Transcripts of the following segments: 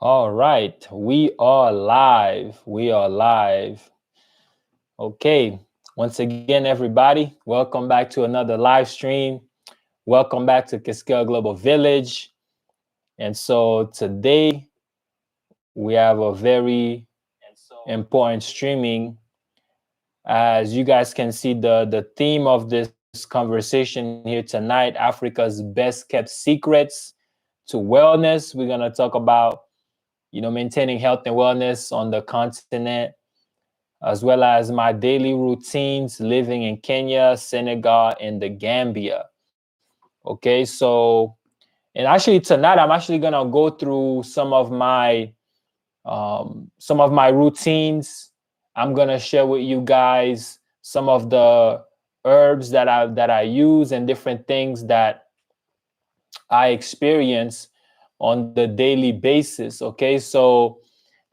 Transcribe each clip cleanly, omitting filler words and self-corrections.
All right, we are live. We are live. Okay, once again, everybody, welcome back to another live stream. Welcome back to Kixkeya Global Village. And so today we have a very important streaming. As you guys can see, the theme of this conversation here tonight, Africa's best kept secrets to wellness. We're gonna talk about maintaining health and wellness on the continent, as well as my daily routines living in Kenya, Senegal, and the Gambia. Okay, so and actually tonight I'm actually gonna go through some of my routines. I'm gonna share with you guys some of the herbs that I use and different things that I experience on the daily basis. Okay, so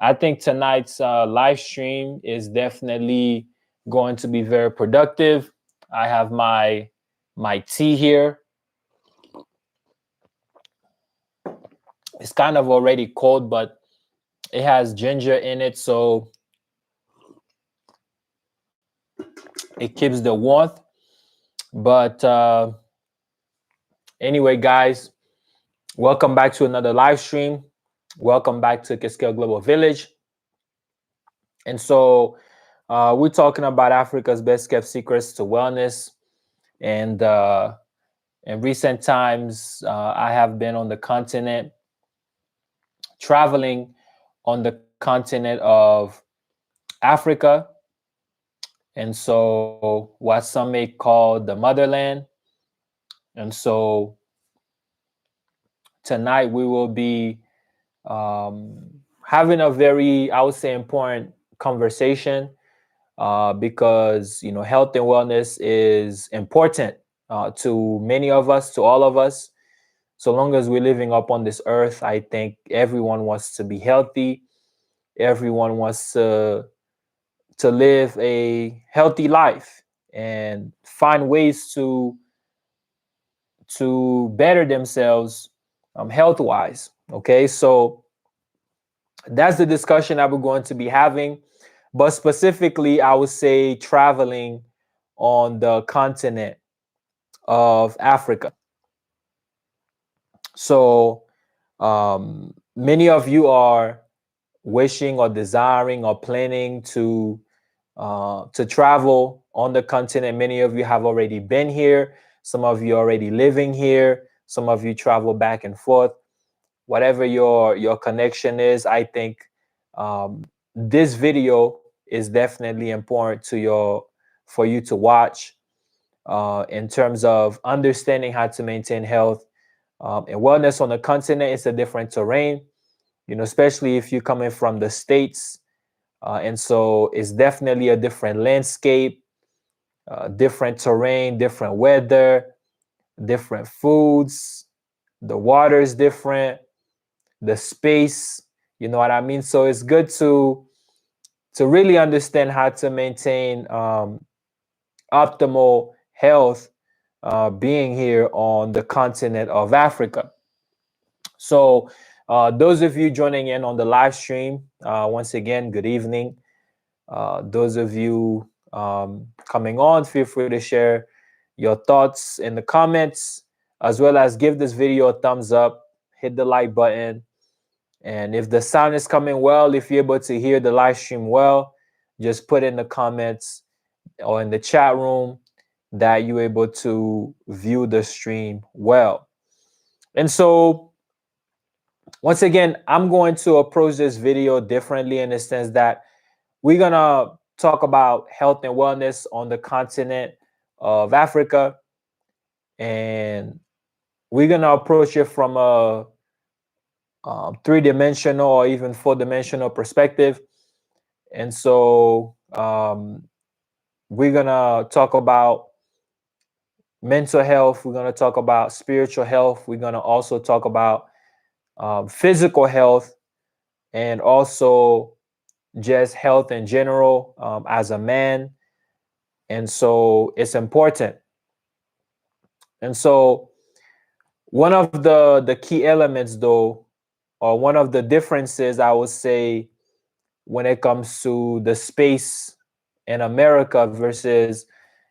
I think tonight's live stream is definitely going to be very productive. I have my tea here. It's kind of already cold, but it has ginger in it, so it keeps the warmth. But anyway, guys, welcome back to another live stream. Welcome back to Kixkeya Global Village. And so we're talking about Africa's best kept secrets to wellness. And in recent times, I have been on the continent, traveling on the continent of Africa. And so, what some may call the motherland. And so, tonight we will be having a very, I would say, important conversation because health and wellness is important to many of us, to all of us. So long as we're living up on this earth, I think everyone wants to be healthy. Everyone wants to live a healthy life and find ways to better themselves health wise. Okay, so that's the discussion that we're going to be having. But specifically, I would say traveling on the continent of Africa. So many of you are wishing or desiring or planning to travel on the continent. Many of you have already been here. Some of you already living here. Some of you travel back and forth. Whatever your connection is, I think this video is definitely important to your for you to watch in terms of understanding how to maintain health and wellness on the continent. It's a different terrain, especially if you're coming from the States. And so it's definitely a different landscape, different terrain, different weather, different foods. The water is different, the space, you know what I mean? So it's good to really understand how to maintain optimal health being here on the continent of Africa. So, those of you joining in on the live stream, once again, good evening. Those of you coming on, feel free to share your thoughts in the comments, as well as give this video a thumbs up, hit the like button. And if the sound is coming well, if you're able to hear the live stream well, just put in the comments or in the chat room that you're able to view the stream well. And so, once again, I'm going to approach this video differently in the sense that we're going to talk about health and wellness on the continent of Africa. And we're going to approach it from a three-dimensional or even four-dimensional perspective. And so we're going to talk about mental health. We're going to talk about spiritual health. We're going to also talk about physical health and also just health in general as a man. And so it's important. And so one of the key elements though or one of the differences I would say when it comes to the space in America versus,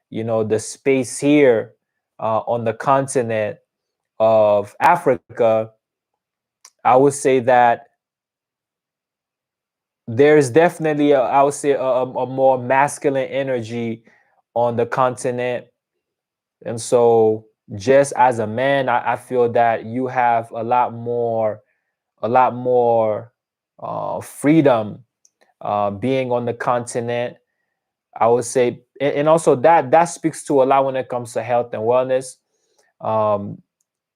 the space here on the continent of Africa, I would say that there's definitely, I would say, a more masculine energy on the continent. And so, just as a man, I feel that you have a lot more freedom being on the continent. I would say, and also that speaks to a lot when it comes to health and wellness. Um,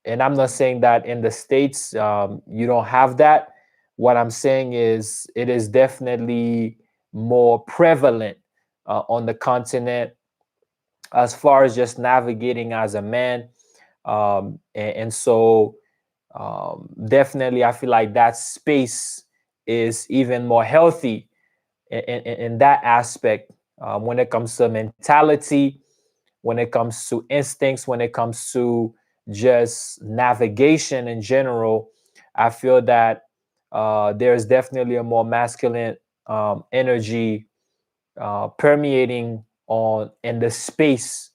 and I'm not saying that in the States you don't have that. What I'm saying is it is definitely more prevalent on the continent as far as just navigating as a man. And so definitely, I feel like that space is even more healthy in that aspect when it comes to mentality, when it comes to instincts, when it comes to just navigation in general. I feel that there's definitely a more masculine energy permeating on in the space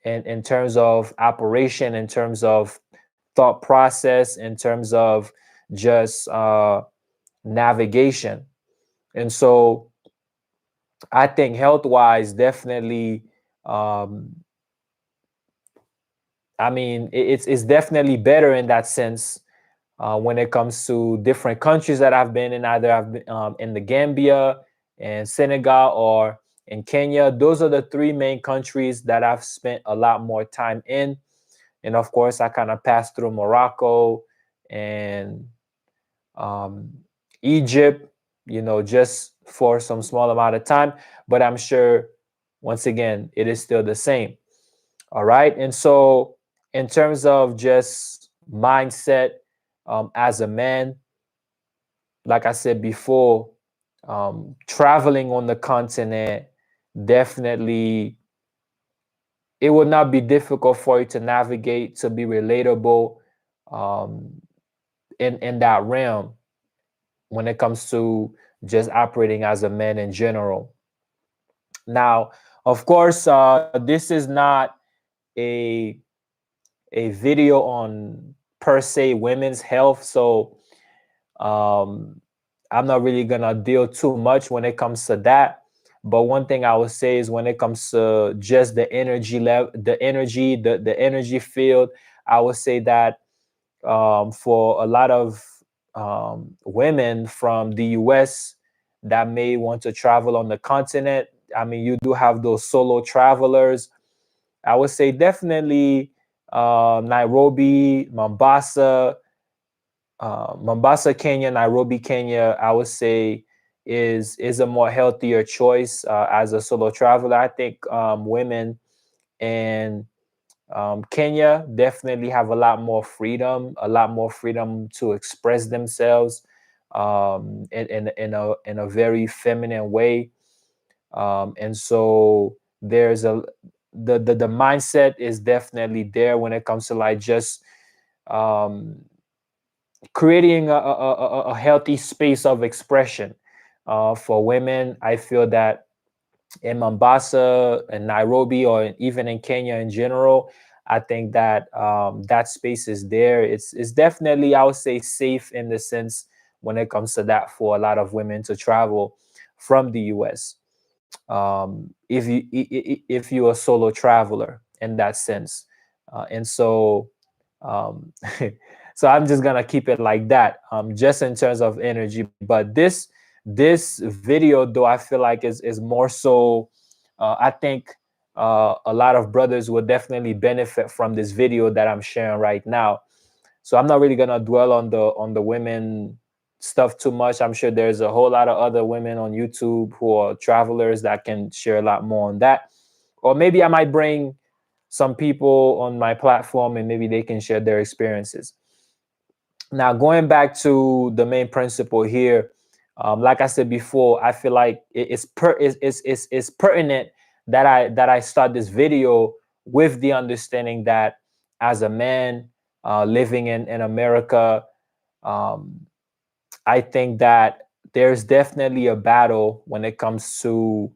in terms of operation, in terms of thought process, in terms of just navigation. And so I think health wise, definitely, um, I mean, it's definitely better in that sense when it comes to different countries that I've been in. Either I've been in the Gambia and Senegal or in Kenya. Those are the three main countries that I've spent a lot more time in. And of course, I kind of passed through Morocco and um, Egypt, just for some small amount of time. But I'm sure, once again, it is still the same. All right. And so, in terms of just mindset as a man, like I said before, traveling on the continent definitely, it would not be difficult for you to navigate, to be relatable um, in that realm when it comes to just operating as a man in general. Now, of course, this is not a a video on per se women's health, so um, I'm not really gonna deal too much when it comes to that. But one thing I would say is when it comes to just the energy level, the energy field, I would say that for a lot of women from the US that may want to travel on the continent. I mean, you do have those solo travelers. I would say definitely Nairobi, Mombasa, Kenya, Nairobi, Kenya. I would say is a more healthier choice as a solo traveler. I think women and Kenya definitely have a lot more freedom to express themselves in a very feminine way. And so there's the mindset is definitely there when it comes to like just um, creating a healthy space of expression for women. I feel that in Mombasa and Nairobi, or even in Kenya in general, I think that that space is there. It's definitely, I would say, safe in the sense when it comes to that for a lot of women to travel from the U.S. If you're a solo traveler in that sense, and so um, so I'm just gonna keep it like that, just in terms of energy. But this video, though, I feel like is more so. I think a lot of brothers will definitely benefit from this video that I'm sharing right now. So I'm not really gonna dwell on the women stuff too much. I'm sure there's a whole lot of other women on YouTube who are travelers that can share a lot more on that. Or maybe I might bring some people on my platform and maybe they can share their experiences. Now, going back to the main principle here, like I said before, I feel like it's pertinent that I start this video with the understanding that as a man living in America, um, I think that there's definitely a battle when it comes to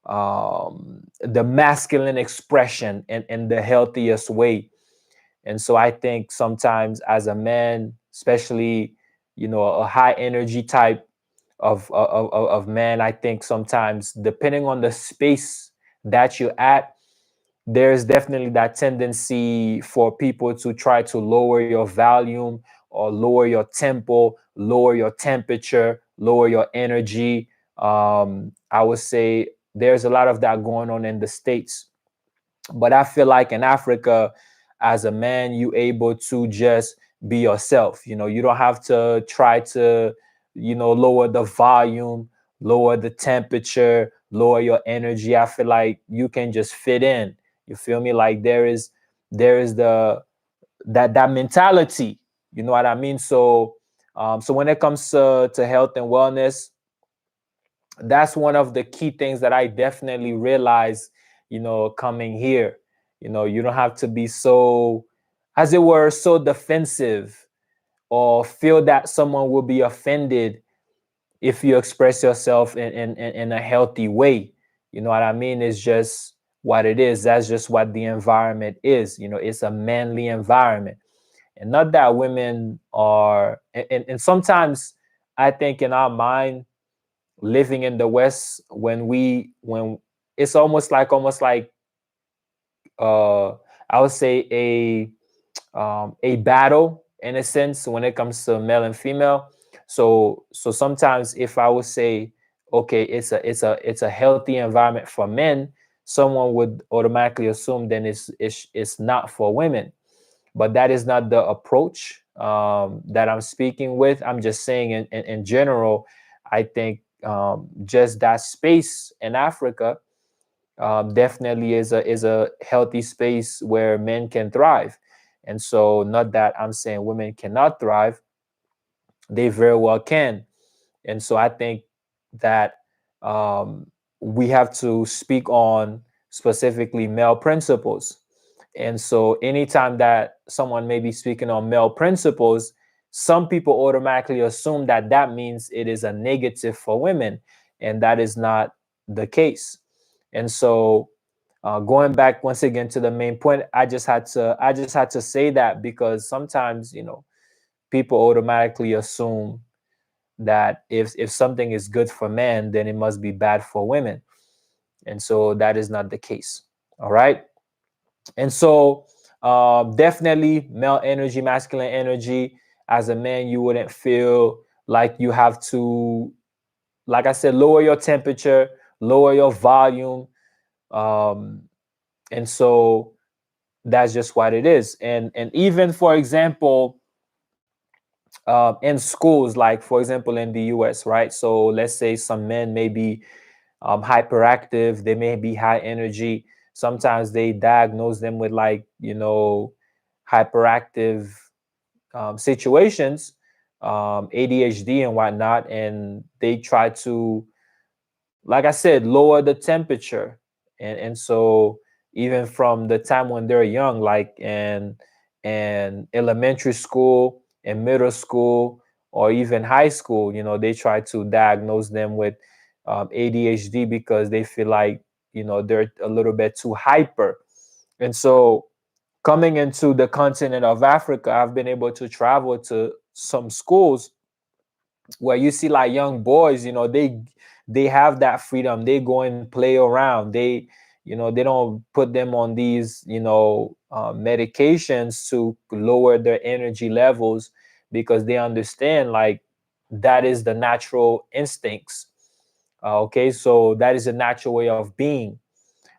the masculine expression in the healthiest way. And so I think sometimes as a man, especially, a high energy type of man, I think sometimes depending on the space that you're at, there's definitely that tendency for people to try to lower your volume or lower your tempo, lower your temperature, lower your energy. I would say there's a lot of that going on in the States. But I feel like in Africa, as a man, you able to just be yourself. You don't have to try to, lower the volume, lower the temperature, lower your energy. I feel like you can just fit in. You feel me? Like there is that mentality. You know what I mean? So when it comes to health and wellness, that's one of the key things that I definitely realized, coming here. You don't have to be so, as it were, so defensive or feel that someone will be offended if you express yourself in a healthy way. You know what I mean? It's just what it is. That's just what the environment is. It's a manly environment. And not that women are, and sometimes I think in our mind, living in the West, when it's almost like uh I would say a battle in a sense when it comes to male and female. So sometimes if I would say, okay, it's a healthy environment for men, someone would automatically assume then it's not for women. But that is not the approach that I'm speaking with. I'm just saying in general, I think just that space in Africa definitely is a healthy space where men can thrive. And so, not that I'm saying women cannot thrive, they very well can. And so, I think that we have to speak on specifically male principles. And so, anytime that someone may be speaking on male principles, some people automatically assume that that means it is a negative for women, and that is not the case. And so, going back once again to the main point, I just had to say that because sometimes people automatically assume that if something is good for men, then it must be bad for women, and so that is not the case. All right. And so, definitely male energy, masculine energy. As a man, you wouldn't feel like you have to, like I said, lower your temperature, lower your volume. Um, and so that's just what it is. And even, for example, in schools, like for example in the US, right? So let's say some men may be hyperactive, they may be high energy. Sometimes they diagnose them with, like, hyperactive situations, ADHD and whatnot, and they try to, like I said, lower the temperature. And so even from the time when they're young, like in elementary school, in middle school, or even high school, they try to diagnose them with ADHD because they feel like they're a little bit too hyper. And so coming into the continent of Africa, I've been able to travel to some schools where you see like young boys, they have that freedom. They go and play around. They don't put them on these, medications to lower their energy levels, because they understand, like, that is the natural instincts. Okay, so that is a natural way of being.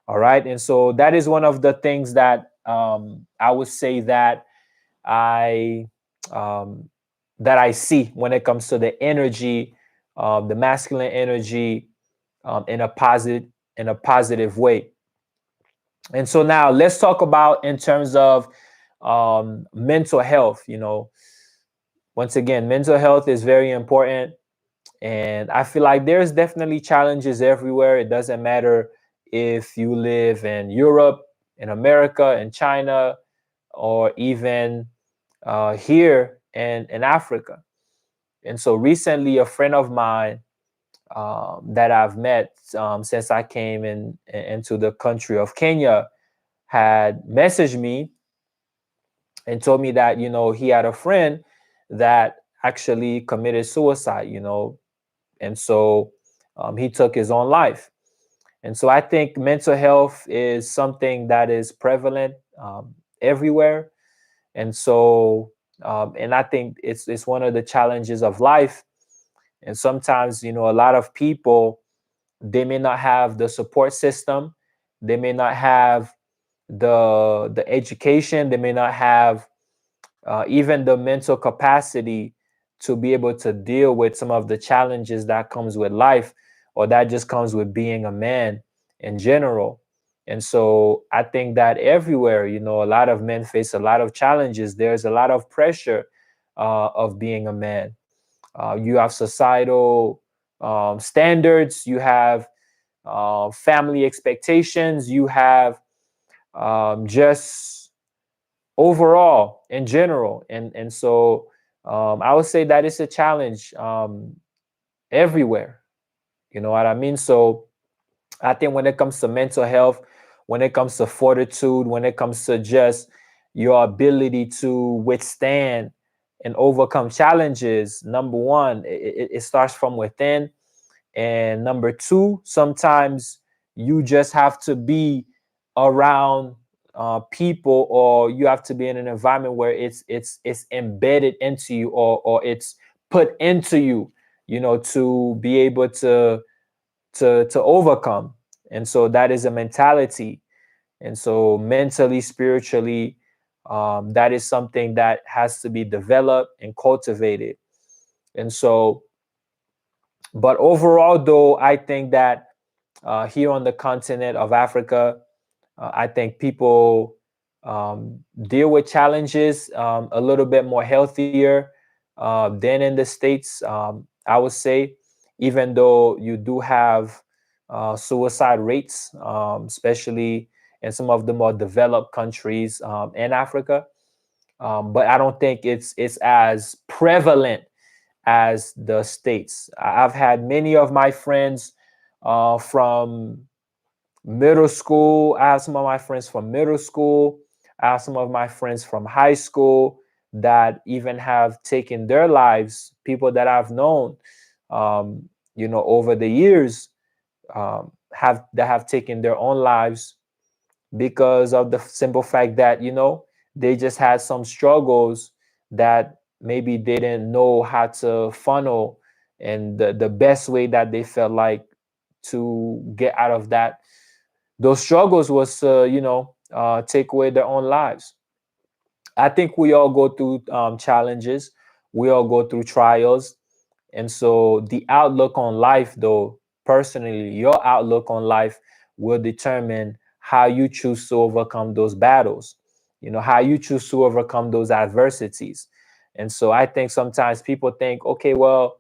All right, and so that is one of the things that I would say that I um, that I see when it comes to the energy, the masculine energy, in a positive way. And so now let's talk about in terms of mental health. Once again, mental health is very important, and I feel like there's definitely challenges everywhere. It doesn't matter if you live in Europe, in America, in China, or even here in Africa. And so recently, a friend of mine that I've met since I came into the country of Kenya had messaged me and told me that, he had a friend that actually committed suicide, and so he took his own life. And so I think mental health is something that is prevalent everywhere. And so, and I think it's one of the challenges of life. And sometimes, a lot of people, they may not have the support system, they may not have the education, they may not have even the mental capacity to be able to deal with some of the challenges that comes with life, or that just comes with being a man in general. And so I think that everywhere, a lot of men face a lot of challenges. There's a lot of pressure of being a man. You have societal standards, you have family expectations, you have just overall in general. And so I would say that it's a challenge everywhere. You know what I mean? So I think when it comes to mental health, when it comes to fortitude, when it comes to just your ability to withstand and overcome challenges, number one, it starts from within. And number two, sometimes you just have to be around people, or you have to be in an environment where it's embedded into you, or it's put into you, to be able to overcome. And so that is a mentality. And so mentally, spiritually, that is something that has to be developed and cultivated. And so, but overall, though, I think that here on the continent of Africa, I think people deal with challenges a little bit more healthier than in the States. I would say, even though you do have suicide rates, especially in some of the more developed countries in Africa, but I don't think it's as prevalent as the States. I've had many of my friends from middle school. I have some of my friends from middle school. I have some of my friends from high school that even have taken their lives. People that I've known, over the years, have taken their own lives because of the simple fact that they just had some struggles that maybe they didn't know how to funnel, and the best way that they felt like to get out of those struggles was take away their own lives. I think we all go through challenges, we all go through trials. And so the outlook on life, though, personally, your outlook on life will determine how you choose to overcome those battles, how you choose to overcome those adversities. And so I think sometimes people think, okay, well,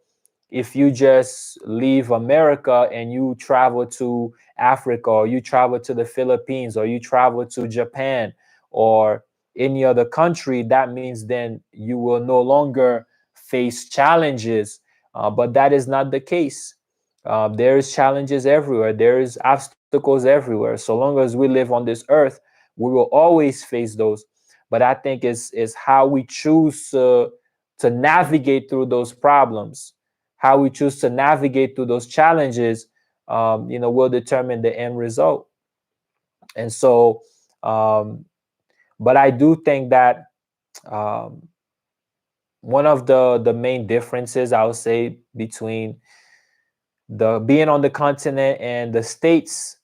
if you just leave America and you travel to Africa, or you travel to the Philippines, or you travel to Japan, or any other country, that means then you will no longer face challenges. But that is not the case. There is challenges everywhere. There is obstacles everywhere. So long as we live on this earth, we will always face those. But I think it's how we choose to navigate through those problems, how we choose to navigate through those challenges, will determine the end result. And so, but I do think that um, one of the main differences I would say between the being on the continent and the States,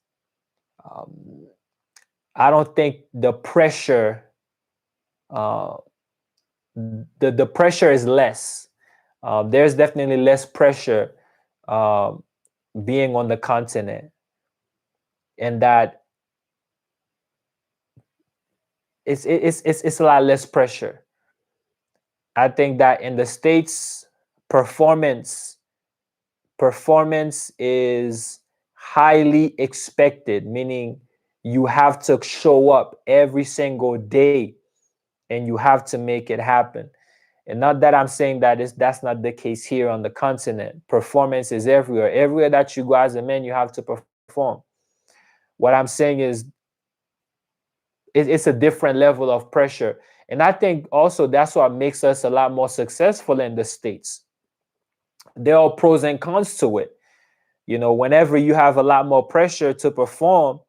um, I don't think the pressure, uh, the pressure is less. There's definitely less pressure um, being on the continent, and that it's a lot less pressure. I think that in the States, performance performance is highly expected, meaning you have to show up every single day and you have to make it happen. And not that I'm saying that that's not the case here on the continent. Performance is everywhere. Everywhere that you go as a man, you have to perform. What I'm saying is it's a different level of pressure. And I think also that's what makes us a lot more successful in the States. There are pros and cons to it. Whenever you have a lot more pressure to perform,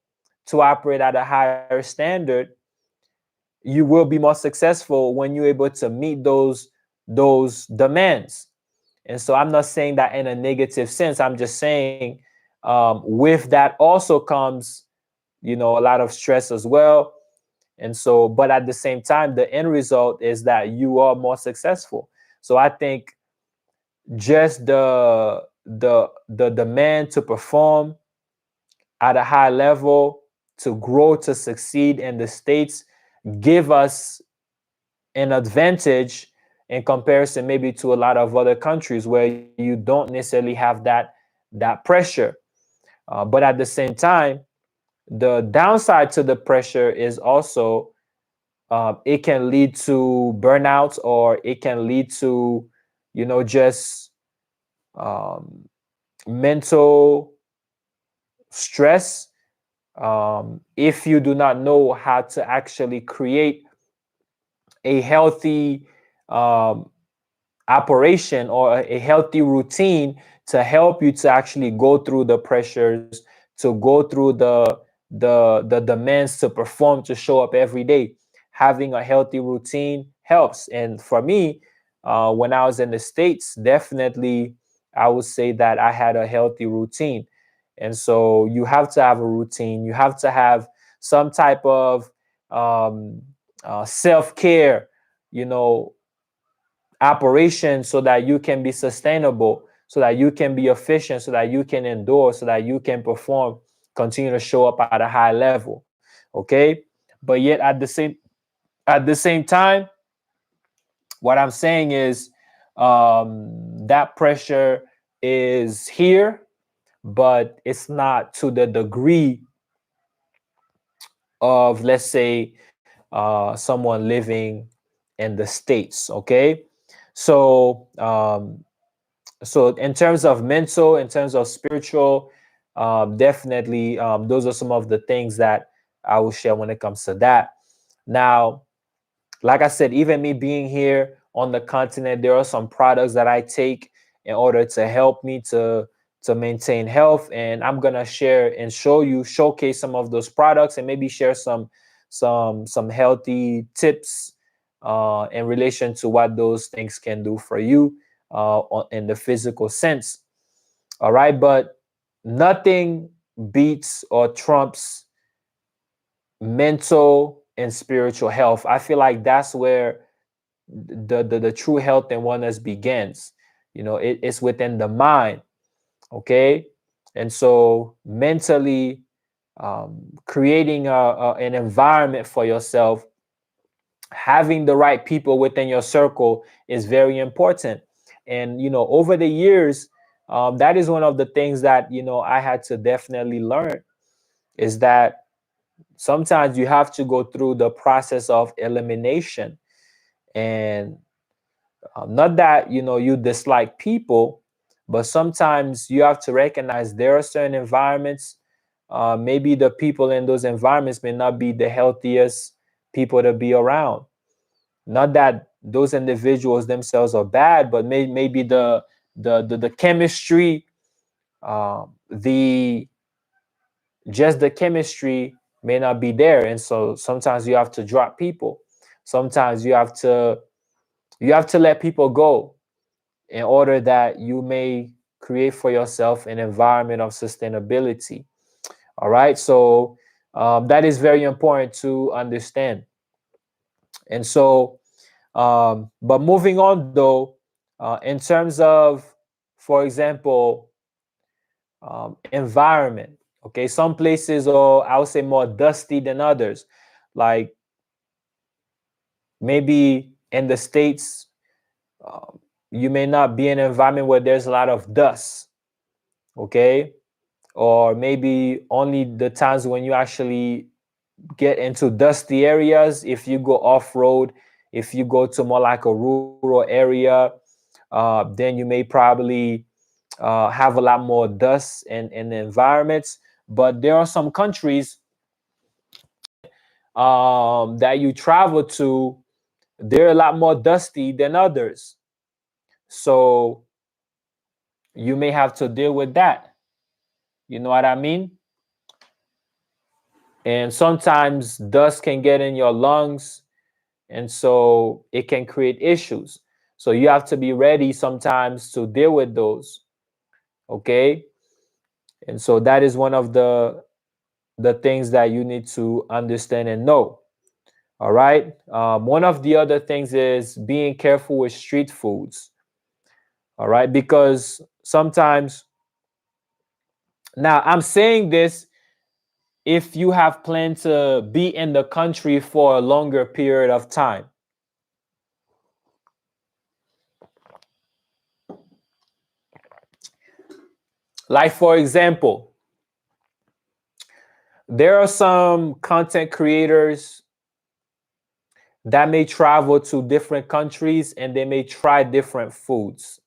to operate at a higher standard, you will be more successful when you're able to meet those demands. And so I'm not saying that in a negative sense. I'm just saying with that also comes, a lot of stress as well. And so, but at the same time, the end result is that you are more successful. So I think just the demand to perform at a high level, to grow, to succeed in the States, give us an advantage in comparison maybe to a lot of other countries where you don't necessarily have that pressure. But at the same time, the downside to the pressure is also it can lead to burnout, or it can lead to just um, mental stress, if you do not know how to actually create a healthy um, operation or a healthy routine to help you to actually go through the pressures, to go through the demands, to perform, to show up every day. Having a healthy routine helps. And for me, when I was in the States, definitely I would say that I had a healthy routine. And so you have to have a routine. You have to have some type of um, self-care, you know, operation, so that you can be sustainable, so that you can be efficient, so that you can endure, so that you can perform, continue to show up at a high level. Okay. But yet at the same time, what I'm saying is that pressure is here, but it's not to the degree of, let's say, someone living in the States. Okay. So in terms of mental, in terms of spiritual, definitely those are some of the things that I will share when it comes to that. Now, like I said, even me being here on the continent, there are some products that I take in order to help me to maintain health, and I'm gonna share and showcase some of those products, and maybe share some healthy tips in relation to what those things can do for you in the physical sense. All right, but nothing beats or trumps mental and spiritual health. I feel like that's where the true health and wellness begins. It's within the mind. Okay. And so mentally, creating an environment for yourself, having the right people within your circle is very important. And over the years, that is one of the things that I had to definitely learn, is that sometimes you have to go through the process of elimination. And not that you dislike people, but sometimes you have to recognize there are certain environments, maybe the people in those environments may not be the healthiest people to be around. Not that those individuals themselves are bad, but maybe the chemistry, the just the chemistry may not be there. And so sometimes you have to drop people. Sometimes you have to let people go in order that you may create for yourself an environment of sustainability. All right. So that is very important to understand. And so, but moving on though, in terms of, for example, environment. Okay, some places are, I would say, more dusty than others. Like maybe in the States, you may not be in an environment where there's a lot of dust. Okay, or maybe only the times when you actually get into dusty areas, if you go off road, If you go to more like a rural area, then you may probably have a lot more dust in the environments. But there are some countries that you travel to, they're a lot more dusty than others. So you may have to deal with that. You know what I mean? And sometimes dust can get in your lungs, and so it can create issues. So you have to be ready sometimes to deal with those. Okay. And so that is one of the things that you need to understand and know. All right. One of the other things is being careful with street foods. All right. Because sometimes, now I'm saying this if you have planned to be in the country for a longer period of time. Like, for example, there are some content creators that may travel to different countries and they may try different foods.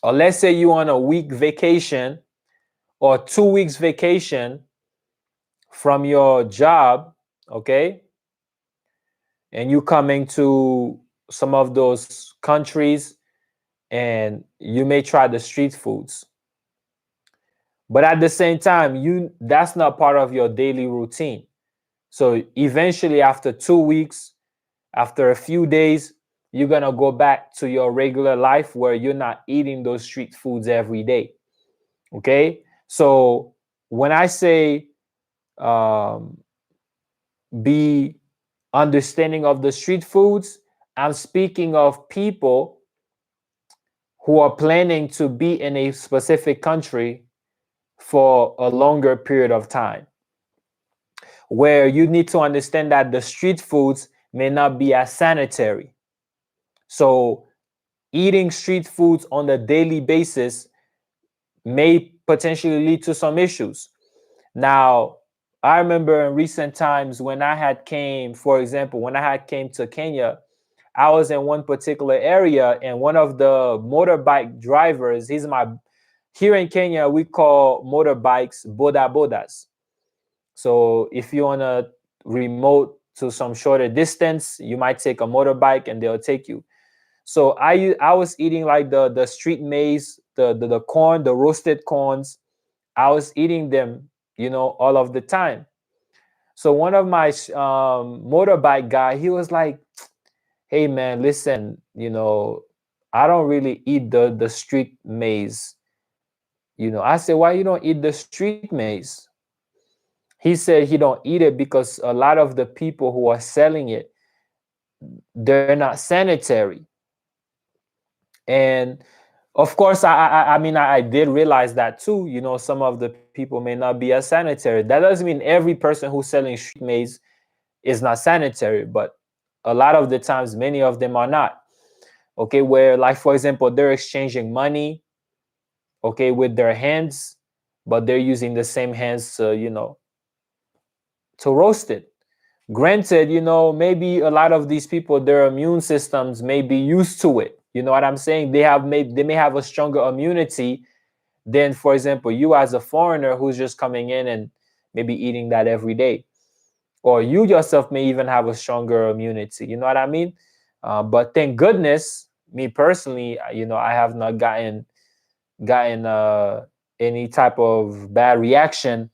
Or let's say you on a week vacation or 2 weeks vacation from your job, okay? And you coming to some of those countries and you may try the street foods. But at the same time, you that's not part of your daily routine. So eventually after 2 weeks, after a few days, you're gonna go back to your regular life where you're not eating those street foods every day. Okay. So when I say um, be understanding of the street foods, I'm speaking of people who are planning to be in a specific country for a longer period of time, where you need to understand that the street foods may not be as sanitary. So eating street foods on a daily basis may potentially lead to some issues. Now, I remember in recent times when I had came, for example, when I had came to Kenya, I was in one particular area and one of the motorbike drivers, here in Kenya, we call motorbikes boda bodas. So if you're on a remote to some shorter distance, you might take a motorbike and they'll take you. So I was eating like the street maize, the corn, the roasted corns. I was eating them, all of the time. So one of my motorbike guy, he was like, "Hey man, listen, I don't really eat the street maize." I said, "Why you don't eat the street maize?" He said he don't eat it because a lot of the people who are selling it, they're not sanitary. And of course, I mean, I did realize that too. Some of the people may not be as sanitary. That doesn't mean every person who's selling street maize is not sanitary, but a lot of the times, many of them are not. Okay, where, like, for example, they're exchanging money, okay, with their hands, but they're using the same hands to roast it. Granted, maybe a lot of these people, their immune systems may be used to it. You know what I'm saying? They may have a stronger immunity than, for example, you as a foreigner who's just coming in and maybe eating that every day. Or you yourself may even have a stronger immunity. You know what I mean? But thank goodness, me personally, I have not gotten any type of bad reaction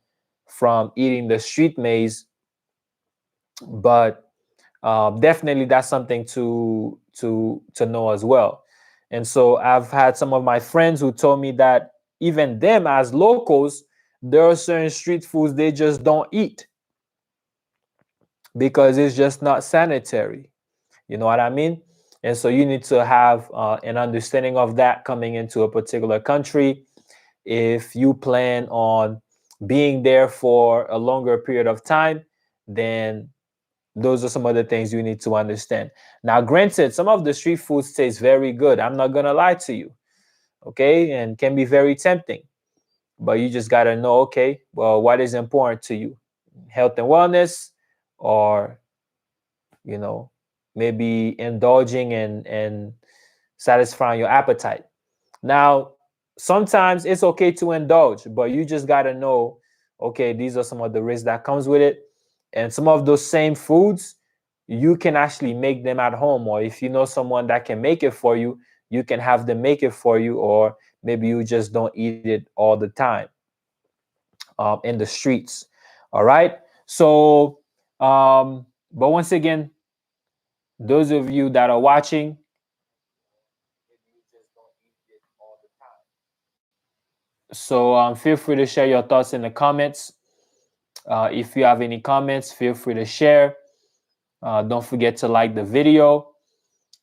from eating the street maize. But definitely that's something to know as well. And so I've had some of my friends who told me that even them as locals, there are certain street foods they just don't eat because it's just not sanitary. You know what I mean? And so you need to have an understanding of that coming into a particular country. If you plan on being there for a longer period of time, then those are some of the things you need to understand. Now, granted, some of the street foods taste very good. I'm not gonna lie to you, okay, and can be very tempting. But you just gotta know, okay, well, what is important to you, health and wellness, or you know, maybe indulging and satisfying your appetite. Now, sometimes it's okay to indulge, but you just got to know, okay, these are some of the risks that comes with it. And some of those same foods, you can actually make them at home, or if you know someone that can make it for you can have them make it for you, or maybe you just don't eat it all the time in the streets. All right. So, but once again, those of you that are watching, maybe you just don't eat it all the time. So feel free to share your thoughts in the comments. If you have any comments, feel free to share. Don't forget to like the video.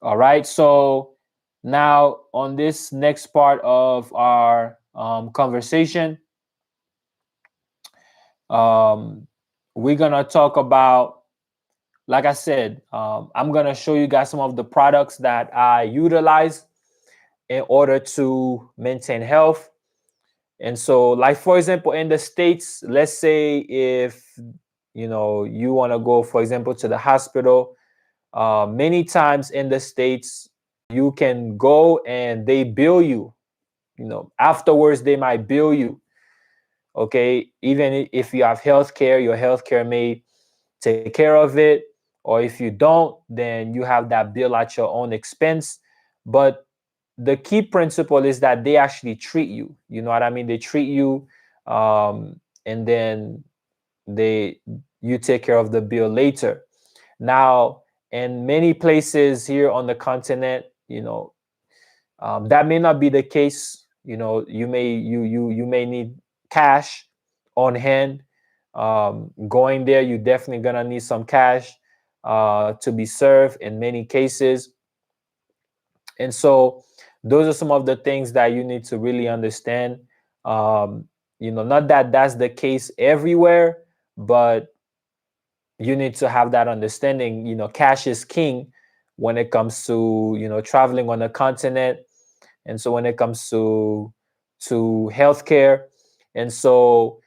All right. So now on this next part of our conversation, um, we're gonna talk about, like I said, I'm gonna show you guys some of the products that I utilize in order to maintain health. And so, like for example, in the States, let's say if you want to go, for example, to the hospital, many times in the States, you can go and they bill you. Afterwards they might bill you. Okay, even if you have health care, your health care may take care of it, or if you don't, then you have that bill at your own expense. But the key principle is that they actually treat you. You know what I mean? They treat you, and then they you take care of the bill later. Now, in many places here on the continent, that may not be the case. You may need cash on hand. Going there, you definitely gonna need some cash to be served in many cases. And so those are some of the things that you need to really understand. Not that that's the case everywhere, but you need to have that understanding. Cash is king when it comes to traveling on the continent, and so when it comes to healthcare. And so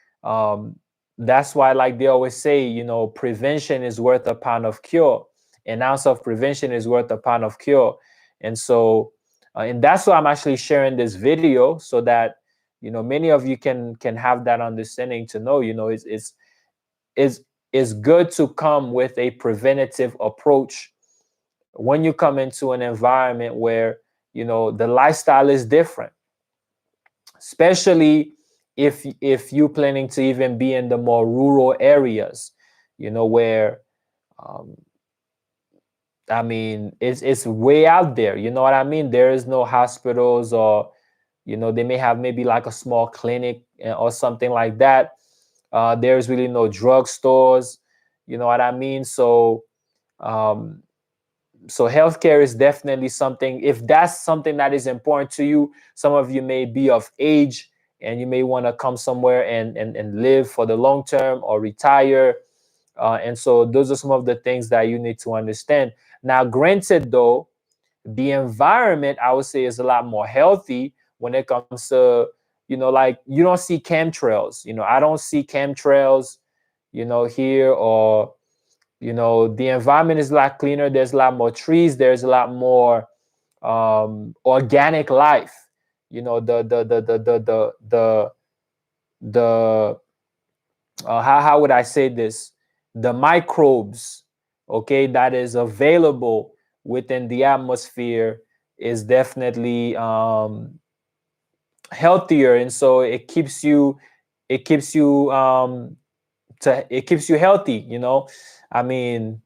that's why, like they always say, prevention is worth a pound of cure. An ounce of prevention is worth a pound of cure. And so and that's why I'm actually sharing this video, so that many of you can have that understanding, to know it's it's good to come with a preventative approach when you come into an environment where the lifestyle is different, especially if you're planning to even be in the more rural areas, where um, I mean it's way out there. You know what I mean? There is no hospitals, or they may have maybe like a small clinic or something like that. There's really no drugstores. You know what I mean? Um, so healthcare is definitely something. If that's something that is important to you, some of you may be of age and you may want to come somewhere and live for the long term or retire. And so those are some of the things that you need to understand. Now, granted, though, the environment, I would say, is a lot more healthy when it comes to, like you don't see chemtrails. I don't see chemtrails, here, or the environment is a lot cleaner. There's a lot more trees. There's a lot more organic life. The how would I say this? The microbes, okay, that is available within the atmosphere is definitely healthier, and so it keeps you it keeps you healthy. I mean,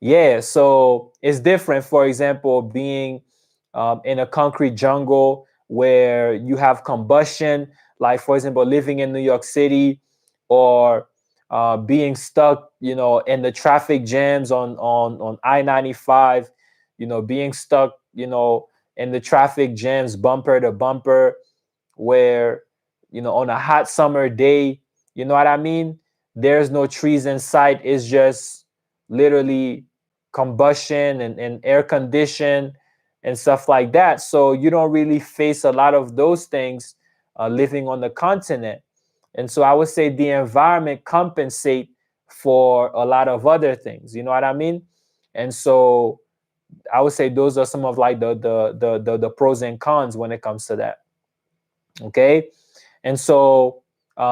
yeah, so it's different. For example, being in a concrete jungle where you have combustion, like for example, living in New York City, or being stuck, in the traffic jams on I-95, being stuck, in the traffic jams, bumper to bumper, where on a hot summer day, you know what I mean, there's no trees in sight. It's just literally combustion and air condition and stuff like that. So you don't really face a lot of those things living on the continent. And so I would say the environment compensate for a lot of other things. You know what I mean? And so I would say those are some of like the pros and cons when it comes to that. Okay, and so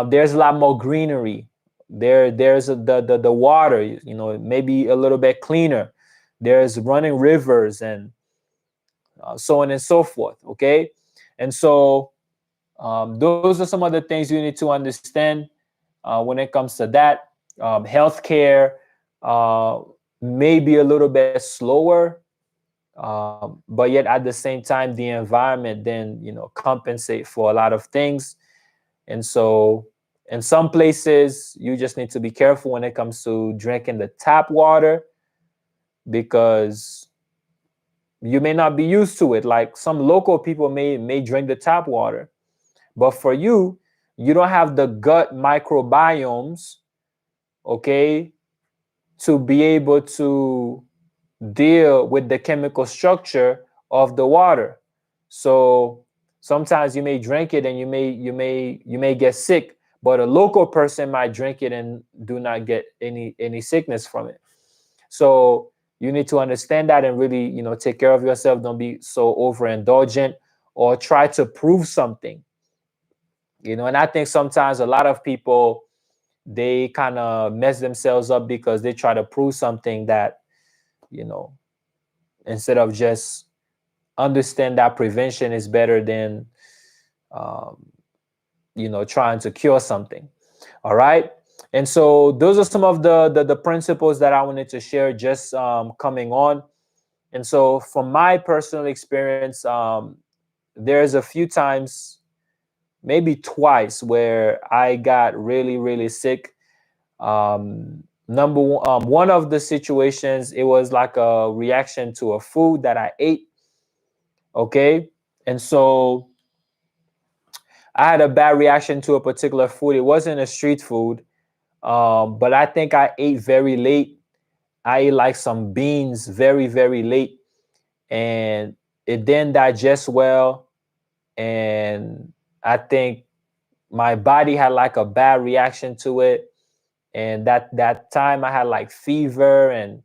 there's a lot more greenery. There's the water, maybe a little bit cleaner. There's running rivers and so on and so forth. Okay, and so those are some of the things you need to understand when it comes to that. Healthcare uh, may be a little bit slower, but yet at the same time, the environment then compensate for a lot of things. And so, in some places, you just need to be careful when it comes to drinking the tap water because you may not be used to it. Like some local people may drink the tap water, but for you, you don't have the gut microbiomes, okay, to be able to deal with the chemical structure of the water. So sometimes you may drink it and you may get sick, but a local person might drink it and do not get any sickness from it. So you need to understand that and really, take care of yourself. Don't be so overindulgent or try to prove something. And I think sometimes a lot of people, they kind of mess themselves up because they try to prove something that, you know, instead of just understand that prevention is better than, um, trying to cure something. All right. And so those are some of the principles that I wanted to share just coming on. And so from my personal experience, there's a few times, maybe twice, where I got really, really sick. Number one, one of the situations, it was like a reaction to a food that I ate. Okay. And so I had a bad reaction to a particular food. It wasn't a street food, but I think I ate very late. I ate like some beans very, very late, and it didn't digest well. And I think my body had like a bad reaction to it. And that time I had like fever, and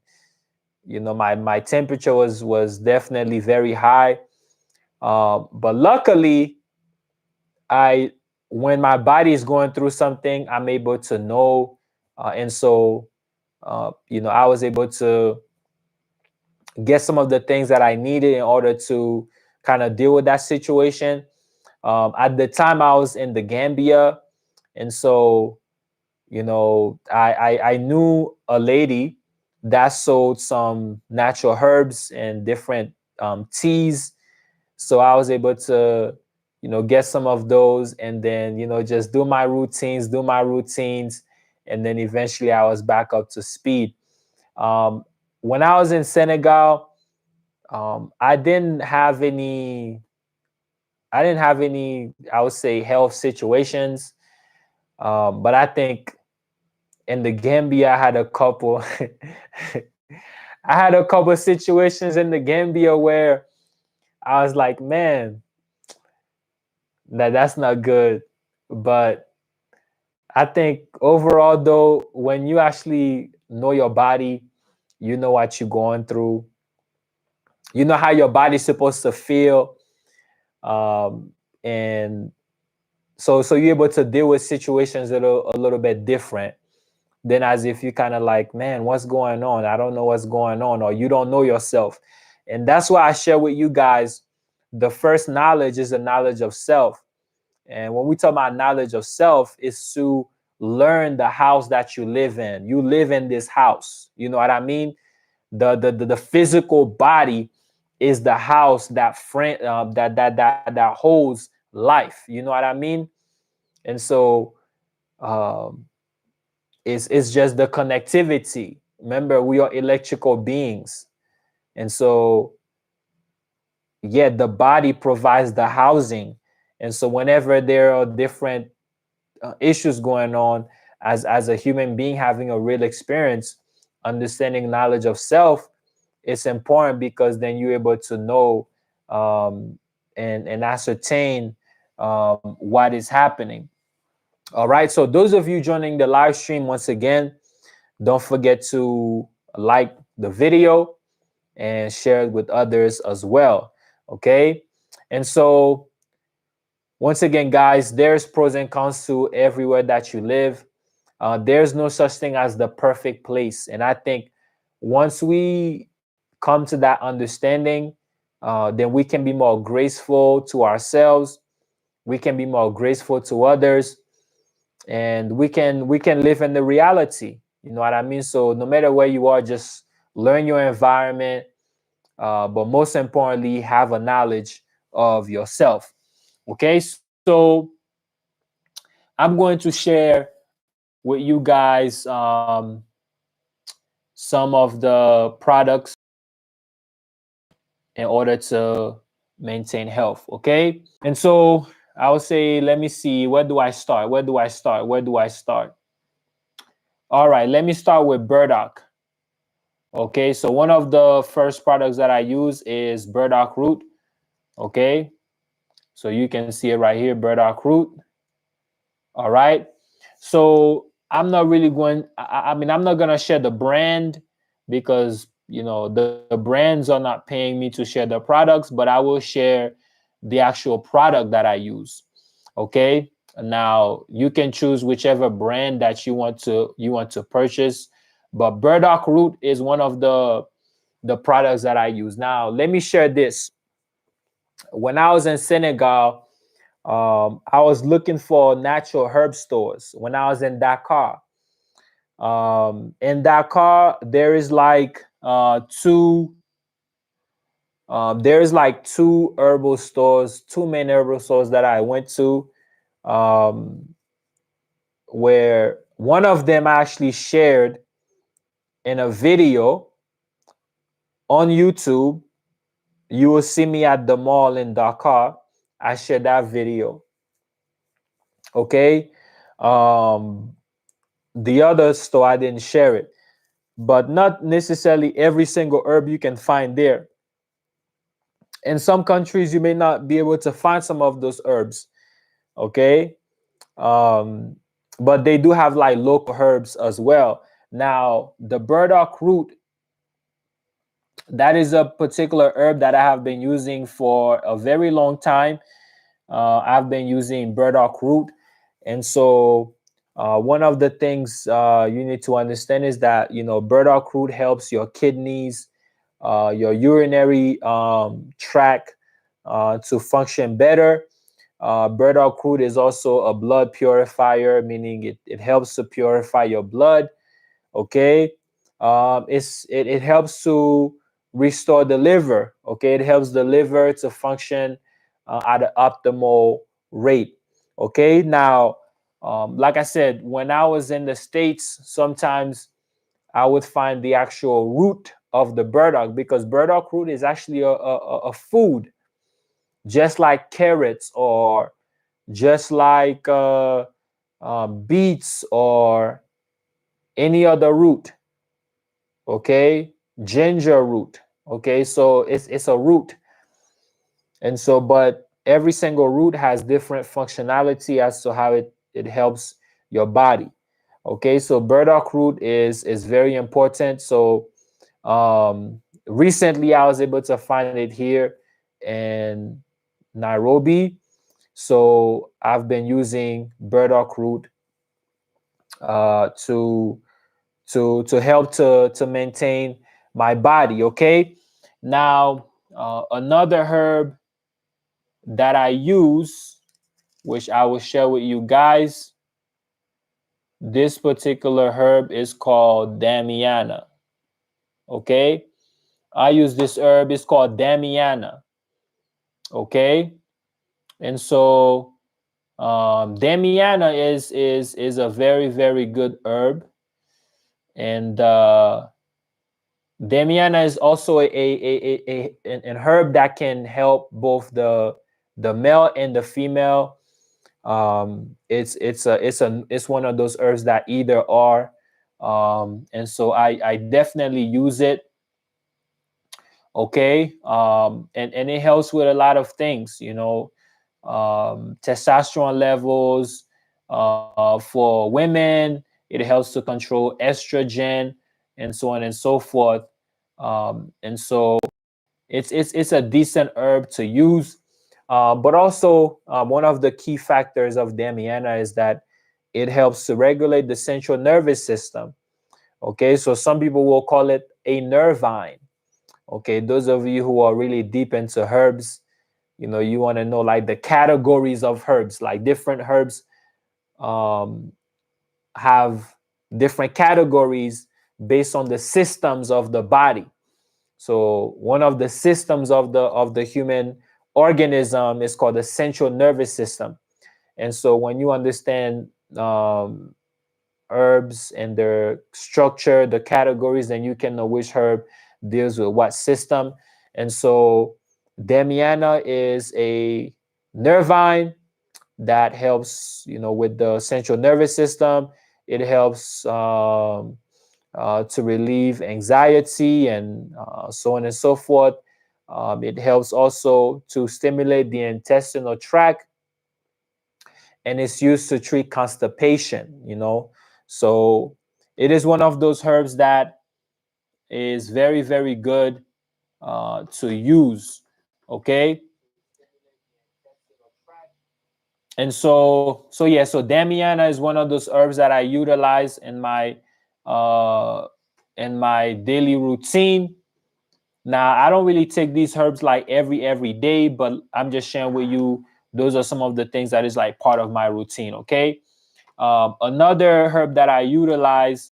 my temperature was definitely very high. But luckily, I when my body is going through something, I'm able to know, and so I was able to get some of the things that I needed in order to kind of deal with that situation. At the time, I was in the Gambia, and so I knew a lady that sold some natural herbs and different teas. So I was able to, get some of those, and then, just do my routines. And then eventually I was back up to speed. Um, when I was in Senegal, I didn't have any, I would say, health situations. But I think in the Gambia, I had a couple. I had a couple situations in the Gambia where I was like, man, that's not good. But I think overall, though, when you actually know your body, you know what you're going through, you know how your body's supposed to feel, and so you're able to deal with situations that are a little bit different than as if you kind of like, man, what's going on? I don't know what's going on, or you don't know yourself. And that's why I share with you guys, the first knowledge is the knowledge of self. And when we talk about knowledge of self, is to learn the house that you live in. You live in this house. You know what I mean? The physical body is the house that that holds life. You know what I mean? And so um, it's just the connectivity. Remember, we are electrical beings, and so yeah, the body provides the housing. And so whenever there are different issues going on, as a human being having a real experience, understanding knowledge of self, it's important because then you're able to know, and ascertain what is happening. All right. So those of you joining the live stream, once again, don't forget to like the video and share it with others as well. Okay. And so, once again, guys, there's pros and cons to everywhere that you live. There's no such thing as the perfect place. And I think once we come to that understanding, then we can be more graceful to ourselves. We can be more graceful to others, and we can live in the reality. You know what I mean? So no matter where you are, just learn your environment, but most importantly, have a knowledge of yourself. Okay, so I'm going to share with you guys some of the products in order to maintain health. Okay, and so I would say, let me see, where do I start? Where do I start? Where do I start? All right, let me start with burdock. Okay, so one of the first products that I use is burdock root. Okay, so you can see it right here, burdock root. All right, so I'm not really going, I mean, I'm not going to share the brand because, the brands are not paying me to share the products, but I will share the actual product that I use. Okay, now you can choose whichever brand that you want to purchase, but burdock root is one of the products that I use. Now let me share this. When I was in Senegal, I was looking for natural herb stores when I was in Dakar. In Dakar, there is like two herbal stores, two main herbal stores that I went to, um, where one of them I actually shared in a video on YouTube. You will see me at the mall in Dakar. I shared that video. Okay. Um, the other store I didn't share it, but not necessarily every single herb you can find there. In some countries, you may not be able to find some of those herbs. Okay. Um, but they do have like local herbs as well. Now, the burdock root, that is a particular herb that I have been using for a very long time. I've been using burdock root. And so, one of the things you need to understand is that, burdock root helps your kidneys, your urinary tract to function better. Burdock root is also a blood purifier, meaning it helps to purify your blood. Okay. It helps to restore the liver. Okay, it helps the liver to function at an optimal rate. Okay, now, like I said, when I was in the States, sometimes I would find the actual root of the burdock, because burdock root is actually a food, just like carrots, or just like beets, or any other root. Okay, ginger root. Okay, so it's a root. And so, but every single root has different functionality as to how it helps your body. Okay, so burdock root is very important. So recently I was able to find it here in Nairobi. So I've been using burdock root to help to maintain my body. Okay, now, another herb that I use, which I will share with you guys, this particular herb is called Damiana. Okay, I use this herb, it's called Damiana. Okay, and so, Damiana is a very, very good herb. And Damiana is also an herb that can help both the male and the female. It's one of those herbs that either are, and so I definitely use it. Okay, and it helps with a lot of things, testosterone levels. For women, it helps to control estrogen, and so on and so forth. And so it's a decent herb to use. But also, one of the key factors of Damiana is that it helps to regulate the central nervous system. Okay, so some people will call it a nervine. Okay, those of you who are really deep into herbs, you want to know like the categories of herbs, like different herbs um, have different categories based on the systems of the body. So one of the systems of the human organism is called the central nervous system. And so when you understand um, herbs and their structure, the categories, then you can know which herb deals with what system. And so Damiana is a nervine that helps, with the central nervous system. It helps to relieve anxiety and so on and so forth. It helps also to stimulate the intestinal tract, and it's used to treat constipation. So it is one of those herbs that is very, very good to use. Okay. And so yeah, so Damiana is one of those herbs that I utilize uh in my daily routine. Now, I don't really take these herbs like every day, but I'm just sharing with you. Those are some of the things that is like part of my routine. Okay. Another herb that I utilize,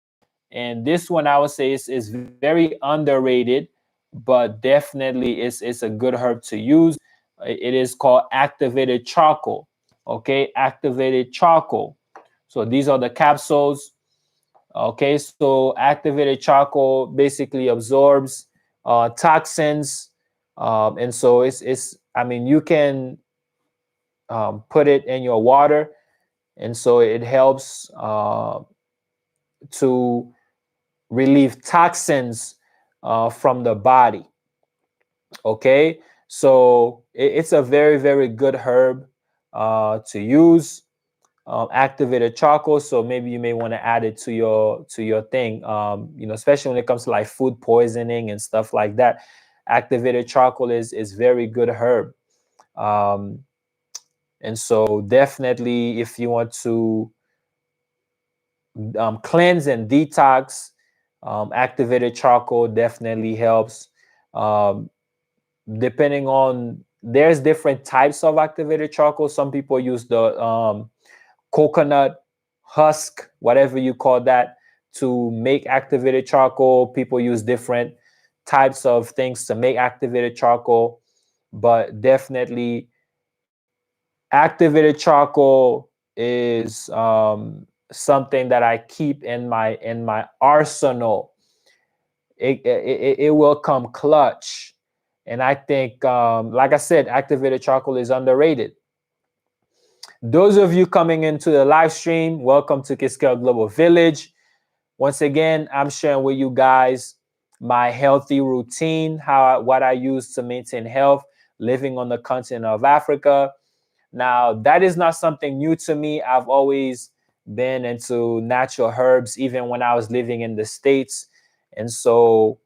and this one I would say is very underrated, but definitely it's a good herb to use. It is called activated charcoal. Okay, activated charcoal. So these are the capsules. Okay, so activated charcoal basically absorbs toxins, and so it's. I mean, you can put it in your water, and so it helps to relieve toxins from the body. Okay, so it's a very, very good herb to use. Activated charcoal, so maybe you may want to add it to your thing. Especially when it comes to like food poisoning and stuff like that. Activated charcoal is very good herb. Um, and so definitely, if you want to cleanse and detox, activated charcoal definitely helps. Um, Depending on, there's different types of activated charcoal. Some people use the coconut husk, whatever you call that, to make activated charcoal. People use different types of things to make activated charcoal, but definitely activated charcoal is something that I keep in my arsenal. It will come clutch. And I think, like I said, activated charcoal is underrated. Those of you coming into the live stream, welcome to Kixkeya Global Village. Once again, I'm sharing with you guys my healthy routine, what I use to maintain health, living on the continent of Africa. Now, that is not something new to me. I've always been into natural herbs, even when I was living in the States. And so,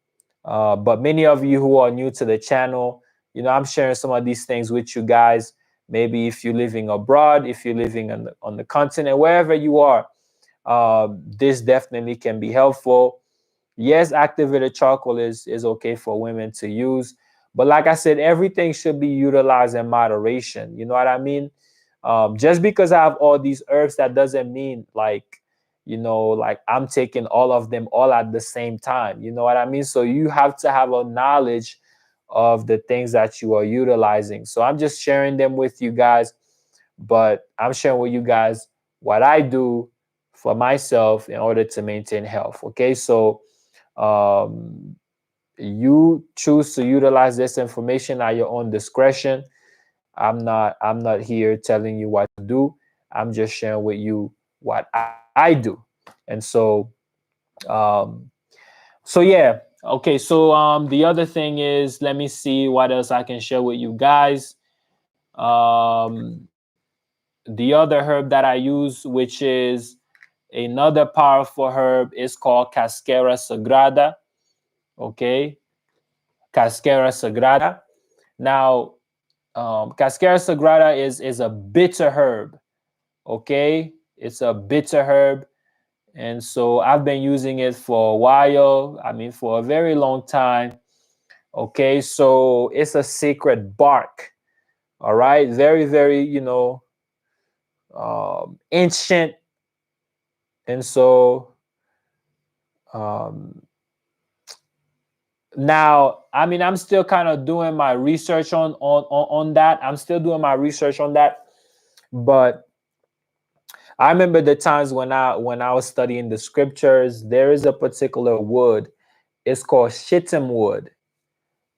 but many of you who are new to the channel, I'm sharing some of these things with you guys. Maybe if you're living abroad, if you're living on the continent, wherever you are, this definitely can be helpful. Yes, activated charcoal is okay for women to use, but like I said, everything should be utilized in moderation. You know what I mean? Just because I have all these herbs, that doesn't mean like I'm taking all of them all at the same time. You know what I mean? So you have to have a knowledge of the things that you are utilizing. So I'm just sharing them with you guys, but I'm sharing with you guys what I do for myself in order to maintain health. Okay, so um, you choose to utilize this information at your own discretion. I'm not here telling you what to do. I'm just sharing with you what I do. And um, so yeah. Okay, so the other thing is, let me see what else I can share with you guys. Um, the other herb that I use, which is another powerful herb, is called Cascara Sagrada. Okay. Cascara Sagrada. Now, Cascara Sagrada is a bitter herb. Okay, it's a bitter herb, and so I've been using it for a while. I mean, for a very long time. Okay, so it's a sacred bark. All right, very, very, ancient, and so um, now, I mean, I'm still kind of doing my research on that. I'm still doing my research on that, but I remember the times when I was studying the scriptures. There is a particular wood. It's called shittim wood,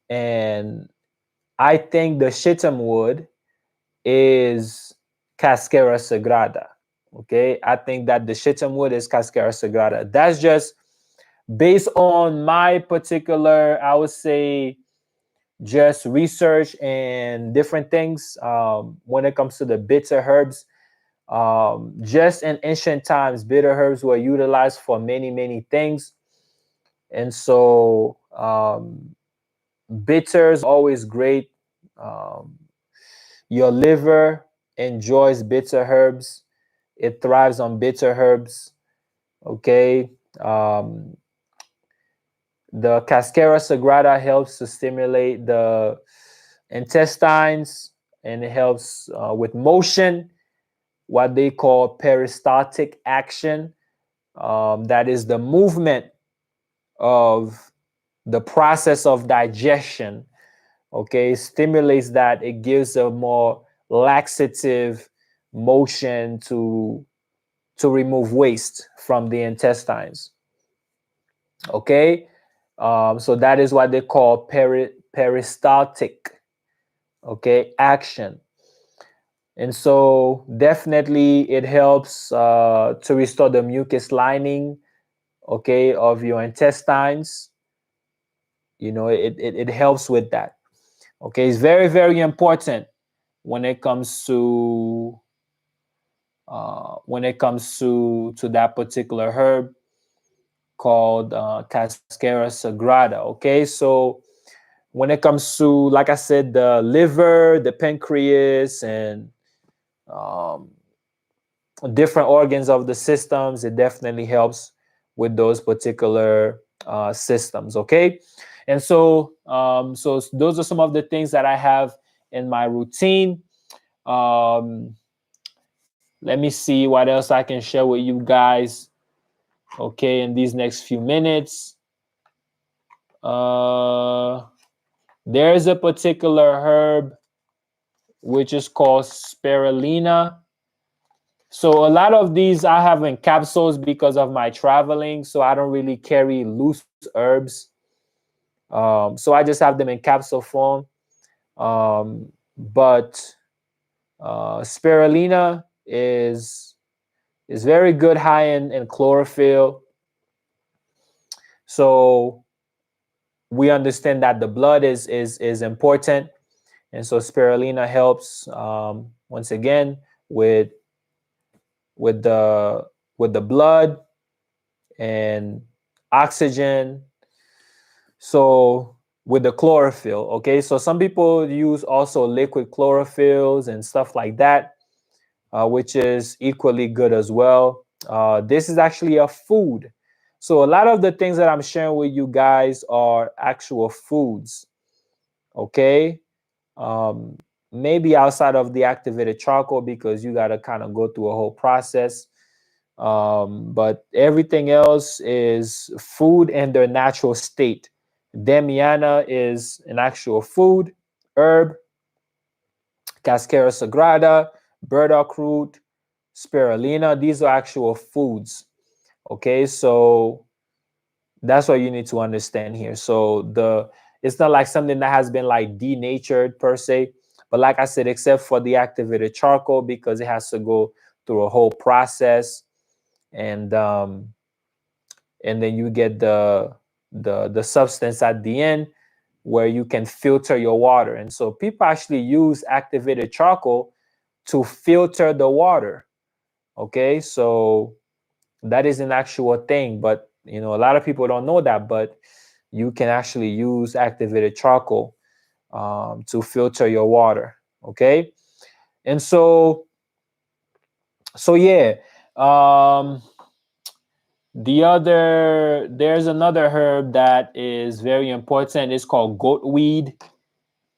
and I think the shittim wood is Cascara Sagrada. Okay, I think that the shittim wood is Cascara Sagrada. That's just based on my particular, I would say, just research and different things when it comes to the bitter herbs. Just in ancient times, bitter herbs were utilized for many, many things. And so bitters always great. Um, your liver enjoys bitter herbs. It thrives on bitter herbs. Okay. Um, the Cascara Sagrada helps to stimulate the intestines, and it helps with motion, what they call peristaltic action. That is the movement of the process of digestion. Okay, stimulates that. It gives a more laxative motion to remove waste from the intestines. Okay, so that is what they call peristaltic, okay, action. And so definitely it helps to restore the mucus lining, okay, of your intestines. It helps with that. Okay, it's very, very important when it comes to to that particular herb called Cascara Sagrada. Okay, so when it comes to, like I said, the liver, the pancreas, and um, different organs of the systems, it definitely helps with those particular systems. Okay, and so those are some of the things that I have in my routine. um, Let me see what else I can share with you guys, okay, in these next few minutes. uh, there's a particular herb which is called spirulina. So a lot of these I have in capsules because of my traveling. So I don't really carry loose herbs. So I just have them in capsule form. But spirulina is very good, high in chlorophyll. So we understand that the blood is important, and so spirulina helps once again with the with the blood and oxygen. So with the chlorophyll, okay. So some people use also liquid chlorophylls and stuff like that, which is equally good as well. This is actually a food. So a lot of the things that I'm sharing with you guys are actual foods, okay. Um, Maybe outside of the activated charcoal, because you got to kind of go through a whole process. But everything else is food in their natural state. Demiana is an actual food, herb, Cascara sagrada, burdock root, spirulina. These are actual foods. Okay, so that's what you need to understand here. So it's not like something that has been like denatured per se, but like I said, except for the activated charcoal, because it has to go through a whole process, and then you get the substance at the end where you can filter your water. And so people actually use activated charcoal to filter the water. Okay, so that is an actual thing, but a lot of people don't know that. But you can actually use activated charcoal to filter your water. Okay, and so yeah. Um, there's another herb that is very important. It's called goatweed.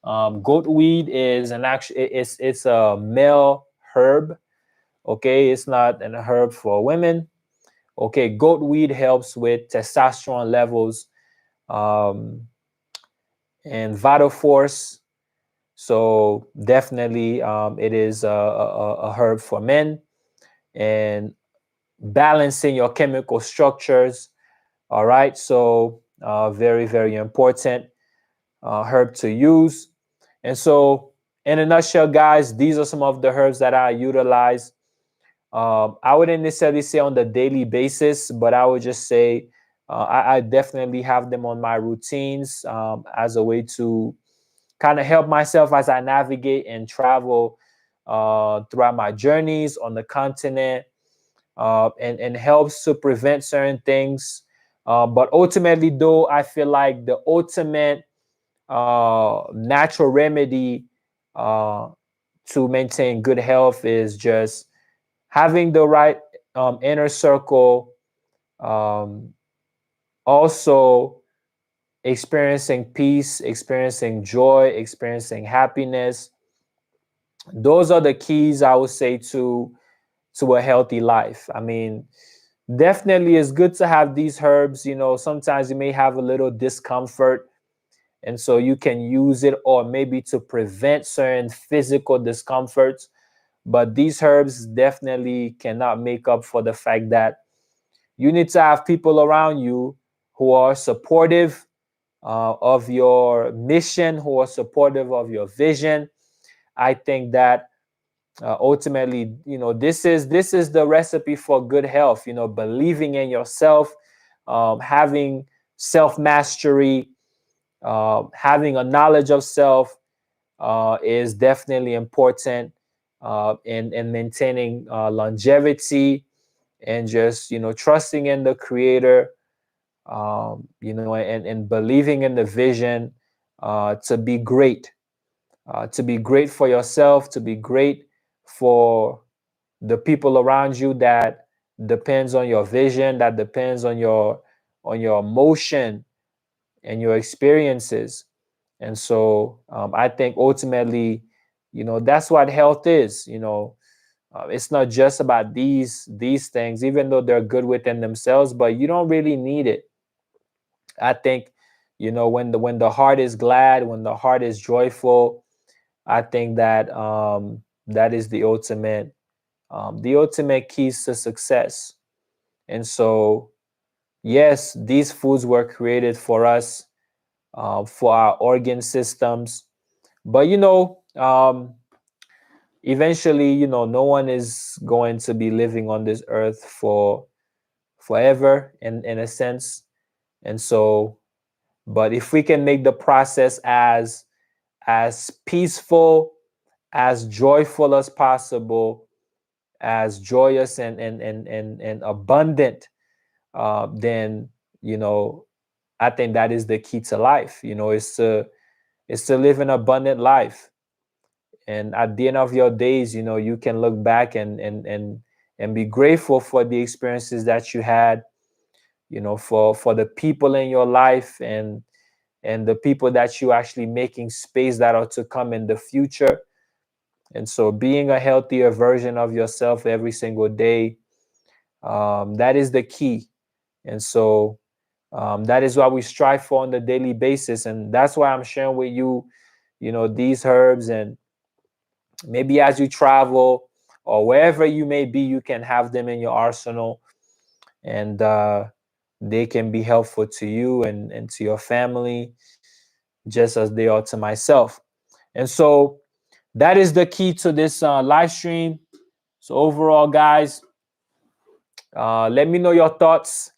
Goatweed is an actual it's a male herb. Okay, it's not an herb for women. Okay, goatweed helps with testosterone levels um, and vital force. So definitely, it is a herb for men and balancing your chemical structures. All right, so very very important herb to use. And so, in a nutshell, guys, these are some of the herbs that I utilize. I wouldn't necessarily say on the daily basis, but I would just say I definitely have them on my routines as a way to kind of help myself as I navigate and travel throughout my journeys on the continent, and helps to prevent certain things. But ultimately, though, I feel like the ultimate natural remedy uh, to maintain good health is just having the right inner circle, um, also experiencing peace, experiencing joy, experiencing happiness. Those are the keys I would say to a healthy life. I mean, definitely it's good to have these herbs. You know, sometimes you may have a little discomfort, and so you can use it or maybe to prevent certain physical discomforts. But these herbs definitely cannot make up for the fact that you need to have people around you who are supportive of your mission, who are supportive of your vision. I think that ultimately, you know, this is the recipe for good health. You know, believing in yourself, having self mastery, having a knowledge of self is definitely important in maintaining longevity and just, you know, trusting in the creator, you know, and believing in the vision to be great for yourself, to be great for the people around you that depends on your vision, that depends on your emotion and your experiences. And so I think ultimately, you know, that's what health is. You know, it's not just about these things, even though they're good within themselves, but you don't really need it. I think, you know, when the heart is glad, when the heart is joyful, I think that that is the ultimate keys to success. And so, yes, these foods were created for us, for our organ systems. But you know, eventually, you know, no one is going to be living on this earth for forever, in a sense. And so, but if we can make the process as peaceful, as joyful as possible, as joyous and abundant, then, you know, I think that is the key to life. You know, is to live an abundant life. And at the end of your days, you know, you can look back and be grateful for the experiences that you had, you know, for the people in your life and the people that you actually making space that are to come in the future. And so being a healthier version of yourself every single day, that is the key. And so that is what we strive for on the daily basis. And that's why I'm sharing with you, you know, these herbs. And maybe as you travel or wherever you may be, you can have them in your arsenal, and they can be helpful to you and to your family, just as they are to myself. And so that is the key to this live stream. So overall, guys, let me know your thoughts.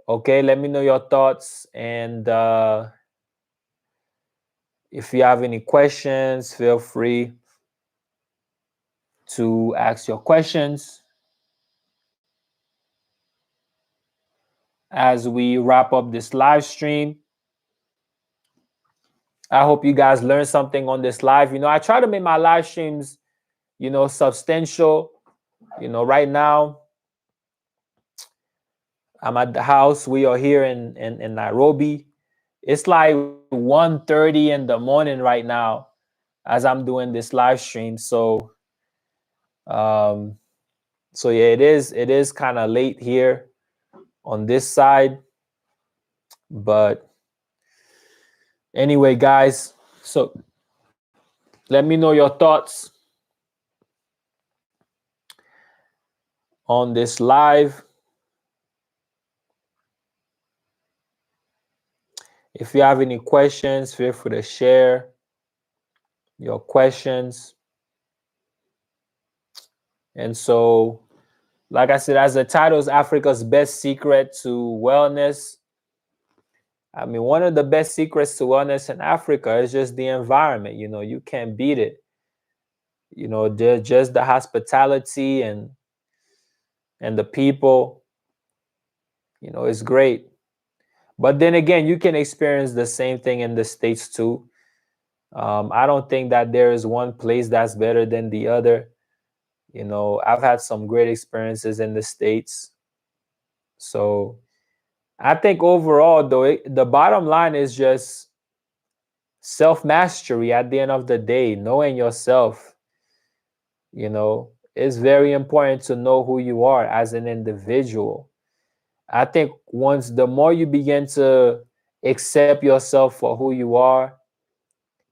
Okay, let me know your thoughts. And if you have any questions, feel free to ask your questions. as we wrap up this live stream. I hope you guys learned something on this live. I try to make my live streams, substantial. Right now I'm at the house. We are here in Nairobi. It's like 1:30 in the morning right now as I'm doing this live stream. Um, so yeah, it is kind of late here on this side. But anyway, guys, so let me know your thoughts on this live. If you have any questions, feel free to share your questions. And so, like I said, as the title is Africa's Best Secret to Wellness. I mean, one of the best secrets to wellness in Africa is just the environment. You can't beat it. Just the hospitality and the people, it's great. But then again, you can experience the same thing in the States too. I don't think that there is one place that's better than the other. I've had some great experiences in the States. So I think overall, though, the bottom line is just self mastery at the end of the day, knowing yourself. It's very important to know who you are as an individual. I think once the more you begin to accept yourself for who you are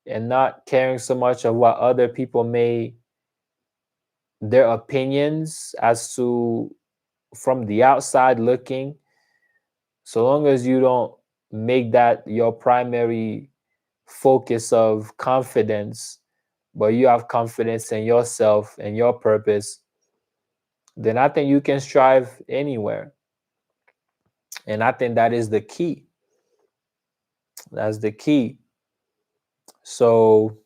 and not caring so much of what other people may, their opinions as to from the outside looking, so long as you don't make that your primary focus of confidence, but you have confidence in yourself and your purpose, then I think you can strive anywhere. And I think that is the key. That's the key. So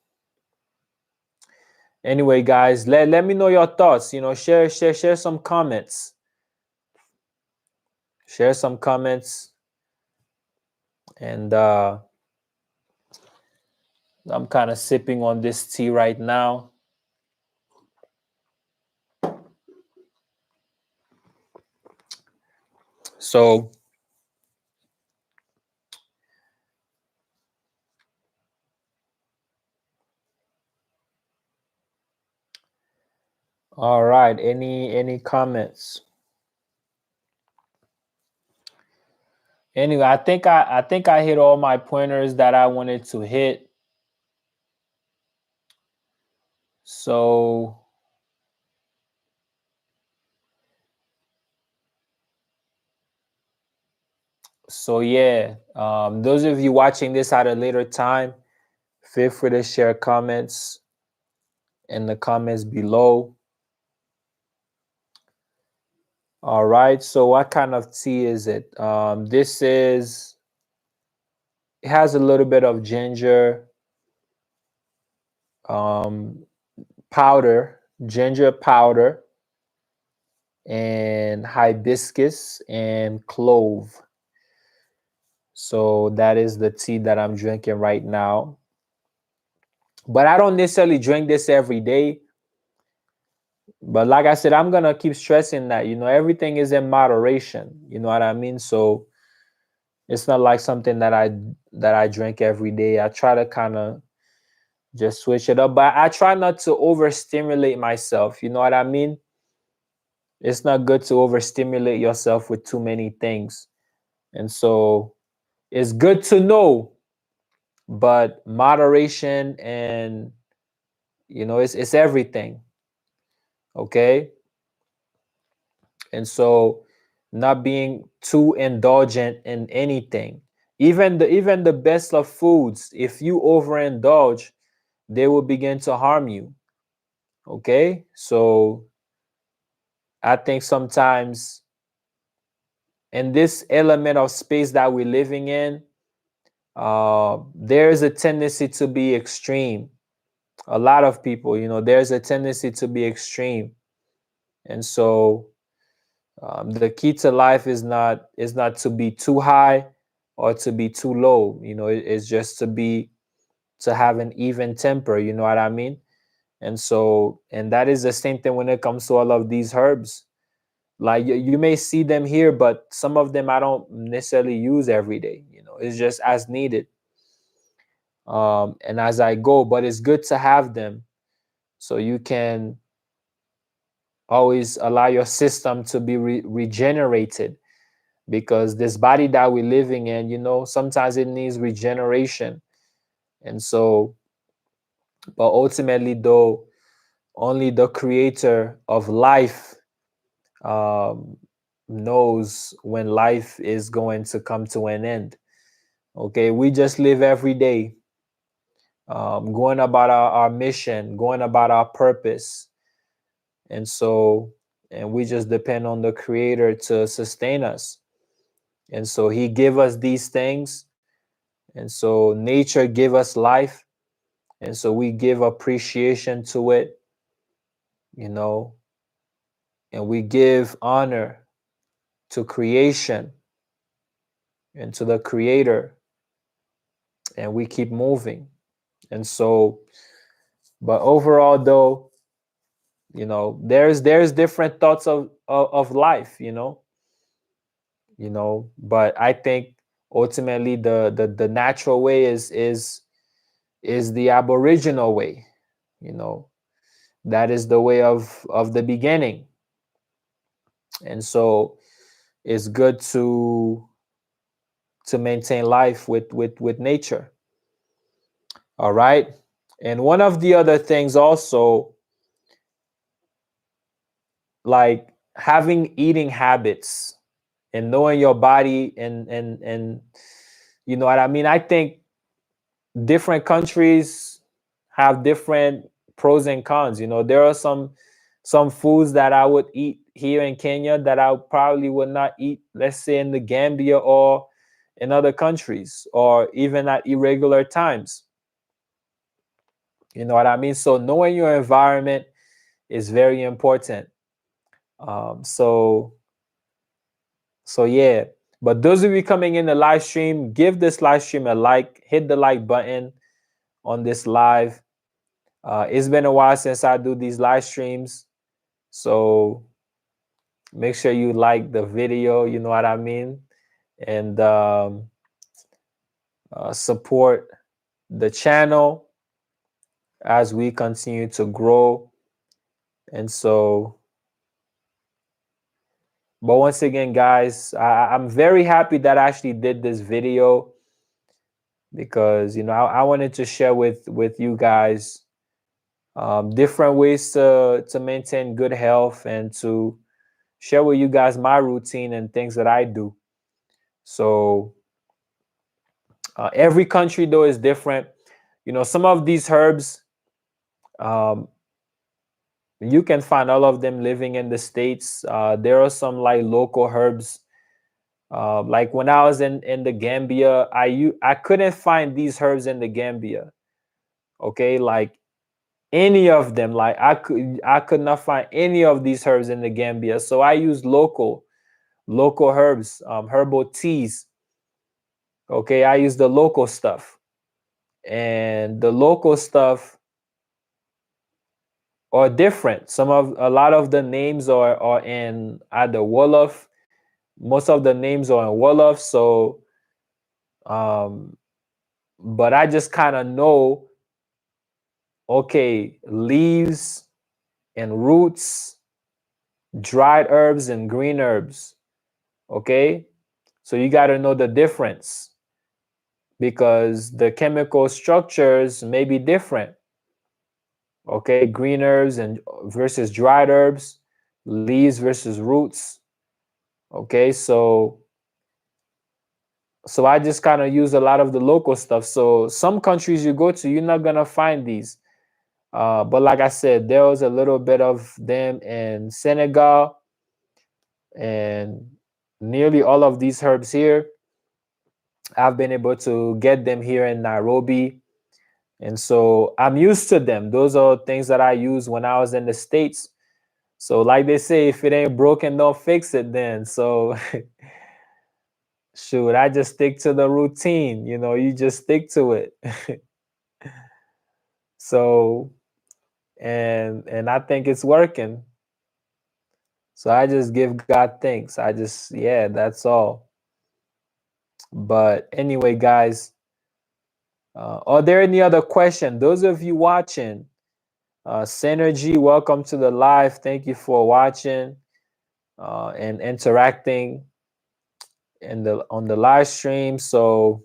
anyway, guys, let me know your thoughts. Share some comments. Share some comments. And I'm kind of sipping on this tea right now. So all right, any comments? Anyway, I think I hit all my pointers that I wanted to hit. So yeah, those of you watching this at a later time, feel free to share comments in the comments below. All right, so what kind of tea is it? It has a little bit of ginger powder, ginger powder, and hibiscus and clove. So that is the tea that I'm drinking right now. But I don't necessarily drink this every day. But like I said, I'm gonna keep stressing that, everything is in moderation. You know what I mean? So it's not like something that I drink every day. I try to kind of just switch it up. But I try not to overstimulate myself. You know what I mean? It's not good to overstimulate yourself with too many things. And so it's good to know, but moderation and it's everything. Okay? And so not being too indulgent in anything. Even the best of foods, if you overindulge, they will begin to harm you. Okay? So I think sometimes in this element of space that we're living in, there is a tendency to be extreme. A lot of people, there's a tendency to be extreme. And so The key to life is not to be too high or to be too low. It's just to have an even temper. You know what I mean? And that is the same thing when it comes to all of these herbs. Like you may see them here, but some of them I don't necessarily use every day. It's just as needed, and as I go. But it's good to have them so you can always allow your system to be regenerated, because this body that we're living in, sometimes it needs regeneration. And so, but ultimately, though, only the creator of life um, knows when life is going to come to an end. Okay, we just live every day, going about our mission, going about our purpose. And so, and we just depend on the creator to sustain us. And so he give us these things. And so nature give us life. And so we give appreciation to it, you know, and we give honor to creation and to the creator, and we keep moving. And so, but overall though, there's different thoughts of life, but I think ultimately the natural way is the aboriginal way. you know that is the way of the beginning. And so it's good to maintain life with nature. All right. And one of the other things also, like having eating habits and knowing your body, and you know what I mean. I think different countries have different pros and cons. There are some foods that I would eat here in Kenya that I probably would not eat, let's say, in the Gambia or in other countries, or even at irregular times. You know what I mean? So knowing your environment is very important. So yeah. But those of you coming in the live stream, give this live stream a like, hit the like button on this live. It's been a while since I do these live streams, so make sure you like the video, you know what I mean, and support the channel as we continue to grow. And so, but once again, guys, I'm very happy that I actually did this video, because I wanted to share with you guys different ways to maintain good health, and to share with you guys my routine and things that I do. So every country though is different. Some of these herbs, um, you can find all of them living in the States. There are some like local herbs. Like when I was in the Gambia, I couldn't find these herbs in the Gambia. Okay, like any of them, like I could not find any of these herbs in the Gambia. So I used local herbs, herbal teas. Okay, I use the local stuff, and the local stuff are different. A lot of the names are in either Wolof. Most of the names are in Wolof. So, um, but I just kind of know, okay, leaves and roots, dried herbs and green herbs. Okay, so you got to know the difference, because the chemical structures may be different. Okay, green herbs and versus dried herbs, leaves versus roots. Okay, so I just kind of use a lot of the local stuff. So some countries you go to, you're not gonna find these. But like I said, there was a little bit of them in Senegal, and nearly all of these herbs here, I've been able to get them here in Nairobi. And so I'm used to them. Those are things that I used when I was in the States. So like they say, if it ain't broken, don't fix it then. So shoot, I just stick to the routine. You just stick to it. So and I think it's working. So I just give God thanks. Yeah, that's all. But anyway, guys, are there any other questions? Those of you watching, Synergy, welcome to the live. Thank you for watching and interacting on the live stream. So,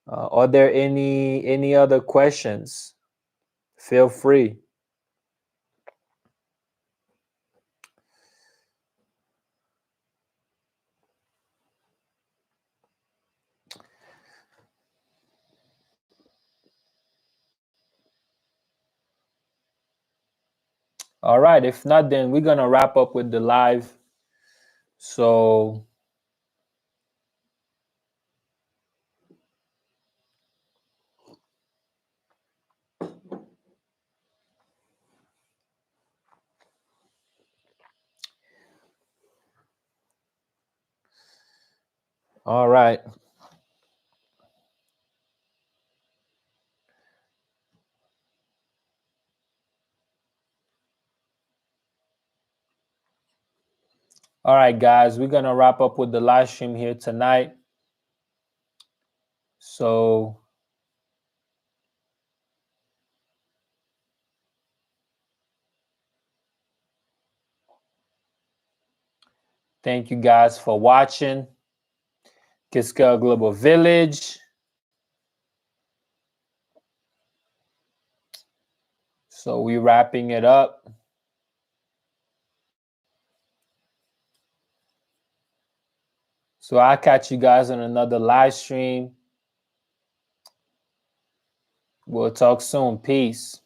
are there any other questions? Feel free. All right. If not, then we're gonna wrap up with the live. So, all right. All right, guys, we're gonna wrap up with the live stream here tonight. So thank you guys for watching Kixkeya Global Village. So we're wrapping it up. So I'll catch you guys on another live stream. We'll talk soon. Peace.